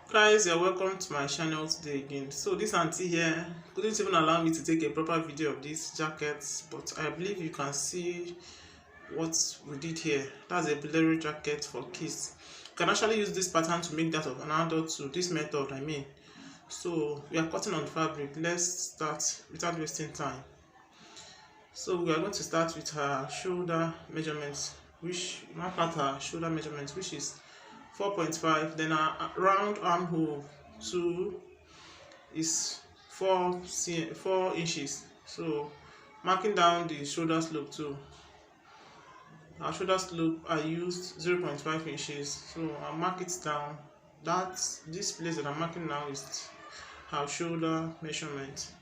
Guys, you're welcome to my channel today again. So this auntie here couldn't even allow me to take a proper video of these jackets, but I believe you can see what we did here. That's a bolero jacket for kids. You can actually use this pattern to make that of an adult too. This method, I mean. So we are cutting on fabric. Let's start without wasting time. So we are going to start with her shoulder measurements, which mark out her shoulder measurements, which is 4.5. Then our round armhole 2 is 4 inches. So marking down the shoulder slope too. Our shoulder slope I used 0.5 inches. So I'll mark it down. This place that I'm marking now is our shoulder measurement.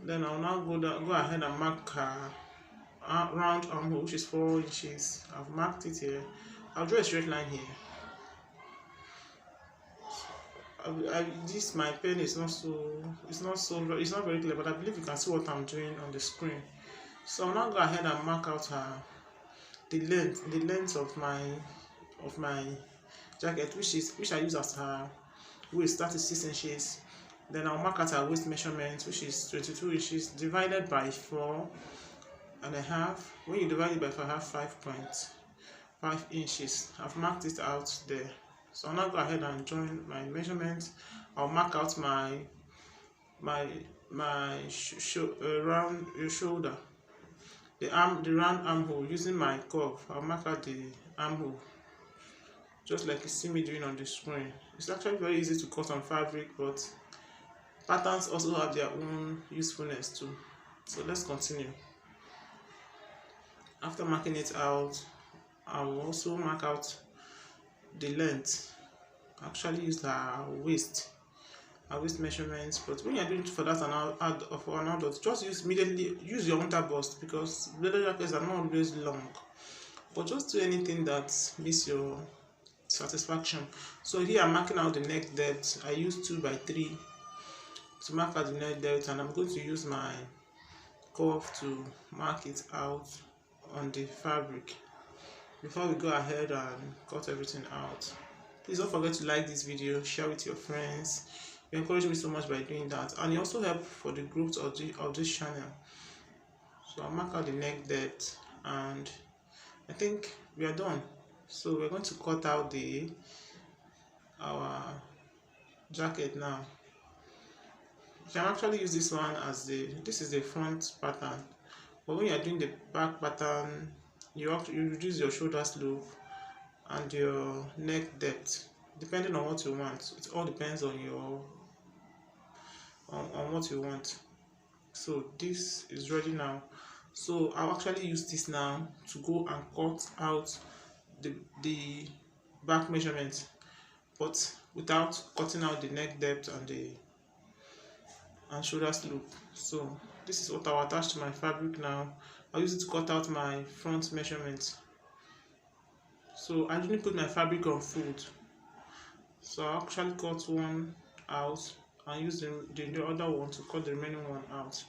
Then I'll now go ahead and mark her round armhole, which is 4 inches. I've marked it here. I'll draw a straight line here. This my pen is not very clear, but I believe you can see what I'm doing on the screen. So I'll now go ahead and mark out the length of my jacket, which I use as her waist. That is 6 inches. Then I'll mark out her waist measurement, which is 22 inches divided by 4.5. When you divide it by 4, I have 5.5 inches. I've marked it out there. So I'll now go ahead and join my measurement. I'll mark out my round shoulder, the round armhole using my curve. I'll mark out the armhole just like you see me doing on the screen. It's actually very easy to cut on fabric, but patterns also have their own usefulness too. So let's continue. After marking it out, I will also mark out the length. I actually used our waist measurements, but when you're doing it for that for an adult, just use your under bust, because leather jackets are not always long. But just do anything that meets your satisfaction. So here I'm marking out the neck depth. I use 2x3 to mark out the neck depth, and I'm going to use my curve to mark it out on the fabric before we go ahead and cut everything out. Please don't forget to like this video, share with your friends. You encourage me so much by doing that, and you also help for the growth of this channel. So I'll mark out the neck depth, and I think we are done. So we're going to cut out our jacket now. You can actually use this one as this is the front pattern, but when you are doing the back pattern, you reduce your shoulder slope and your neck depth depending on what you want. It all depends on what you want. So this is ready now. So I'll actually use this now to go and cut out the back measurement, but without cutting out the neck depth and shoulder slope. So this is what I'll attach to my fabric now. I'll use it to cut out my front measurement. So I didn't put my fabric on fold, so I'll actually cut one out and use the other one to cut the remaining one out.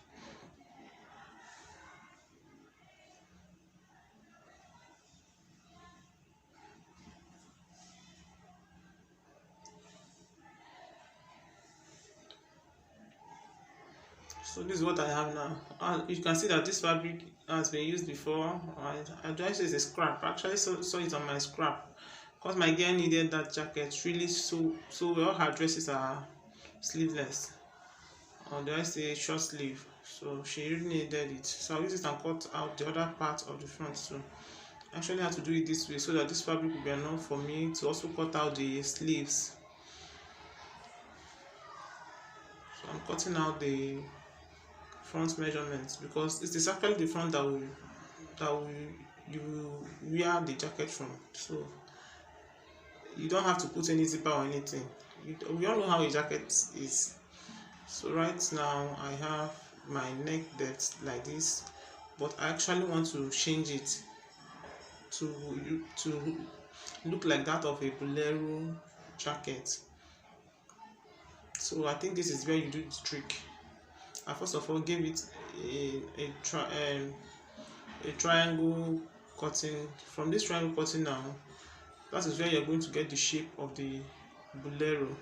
So this is what I have now. And you can see that this fabric has been used before. I just use a scrap. I actually saw it on my scrap because my girl needed that jacket really so well. Her dresses are sleeveless, or do I say short sleeve, so she really needed it. So I'll use it and cut out the other part of the front too. I actually had to do it this way so that this fabric will be enough for me to also cut out the sleeves. So I'm cutting out the front measurements because it is actually the front you wear the jacket from. So you don't have to put any zipper or anything. We all know how a jacket is. So right now I have my neck depth like this, but I actually want to change it to look like that of a bolero jacket. So I think this is where you do the trick. I first of all gave it a triangle cutting. From this triangle cutting now, that is where you're going to get the shape of the bolero.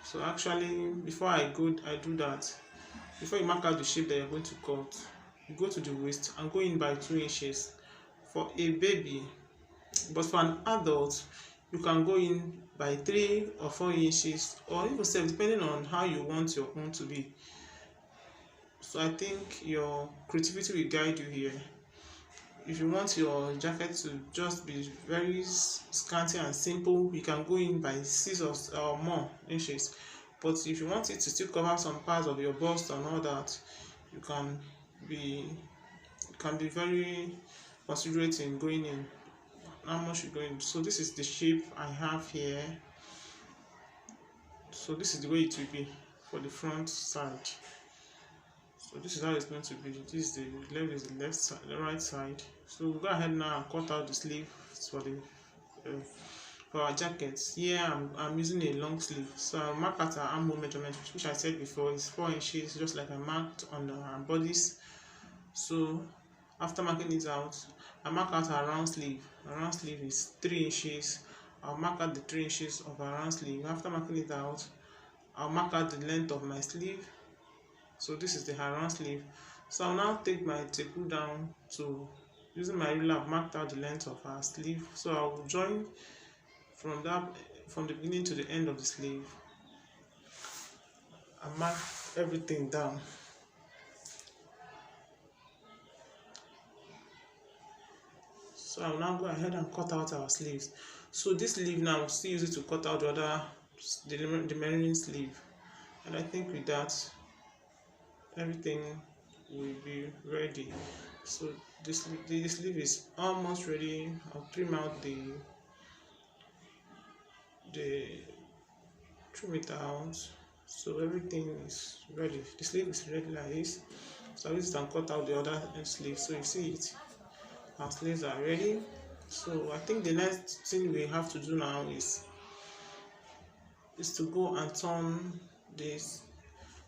So actually, before I do that, before you mark out the shape that you're going to cut, you go to the waist and go in by 2 inches for a baby. But for an adult, you can go in by 3 or 4 inches, or even 7, depending on how you want your own to be. So I think your creativity will guide you here. If you want your jacket to just be very scanty and simple, you can go in by 6 or more inches. But if you want it to still cover some parts of your bust and all that, you can be very considerate in going in how much you're going. So this is the shape I have here. So this is the way it will be for the front side. So this is how it's going to be. This is the left side, the right side. So we'll go ahead now and cut out the sleeve for our jackets. Here I'm using a long sleeve. So I'll mark out our armhole measurement, which I said before is 4 inches, just like I marked on our bodies. So after marking it out, I mark out our round sleeve. Our round sleeve is 3 inches. I'll mark out the 3 inches of our round sleeve. After marking it out, I'll mark out the length of my sleeve. So this is the round sleeve. So I'll now take my tape down to, using my ruler, I've marked out the length of our sleeve. So I'll join from the beginning to the end of the sleeve. I mark everything down. So I'll now go ahead and cut out our sleeves. So this sleeve now, I'll still use it to cut out the remaining sleeve. And I think with that, everything will be ready. So the sleeve is almost ready. I'll trim out trim it out. So everything is ready. The sleeve is ready like this. So I'll use it and cut out the other sleeve. So you see it. Our sleeves are ready. So I think the next thing we have to do now is to go and turn this.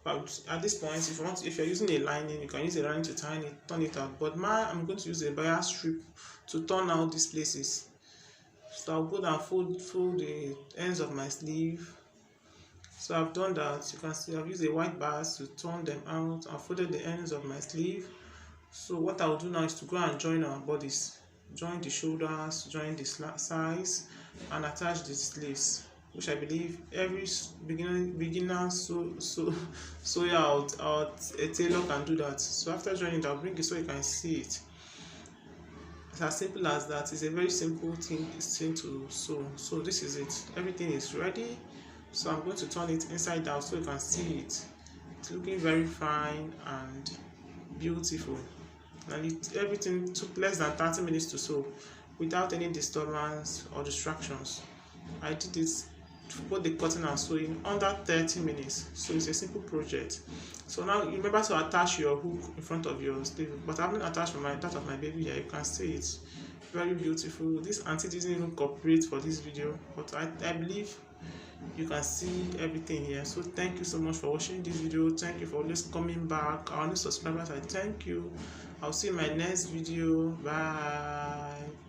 But at this point, if you're using a lining, you can use a lining to turn it out. But I'm going to use a bias strip to turn out these places. So I'll go down, fold the ends of my sleeve. So I've done that. You can see I've used a white bias to turn them out. I've folded the ends of my sleeve. So what I'll do now is to go and join our bodies, join the shoulders, join the sides, and attach the sleeves, which I believe every beginner sew out a tailor can do that. So after joining it, I'll bring it so you can see it. It's as simple as that. It's a very simple thing to sew. So this is it. Everything is ready. So I'm going to turn it inside out so you can see it. It's looking very fine and beautiful. And everything took less than 30 minutes to sew without any disturbance or distractions. I did it, both the cutting and sewing, under 30 minutes. So it's a simple project. So now you remember to attach your hook in front of your sleeve, but I haven't attached that of my baby here. You can see it's very beautiful. This auntie didn't even cooperate for this video, but I believe you can see everything here. So thank you so much for watching this video. Thank you for always coming back. Our new subscribers, I thank you. I'll see you in my next video. Bye.